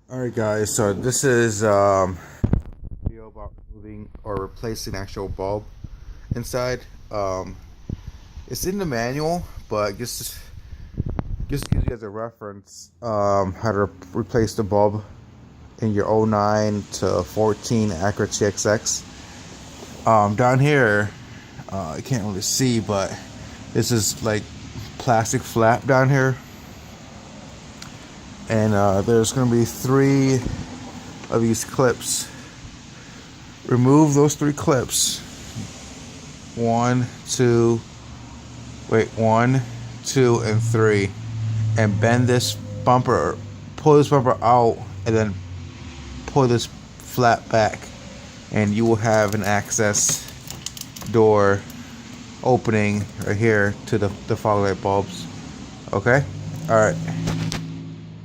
Alright guys, so this is video about removing or replacing actual bulb inside. It's in the manual, but just gives you as a reference how to replace the bulb in your '09 to '14 Acura TXX. Down here, I can't really see, but this is like plastic flap down here. And there's going to be 3 of these clips. Remove those 3 clips. 1, 2, and 3. And bend this bumper, pull this bumper out, and then pull this flap back. And you will have an access door opening right here to the fog light bulbs. Okay? Alright.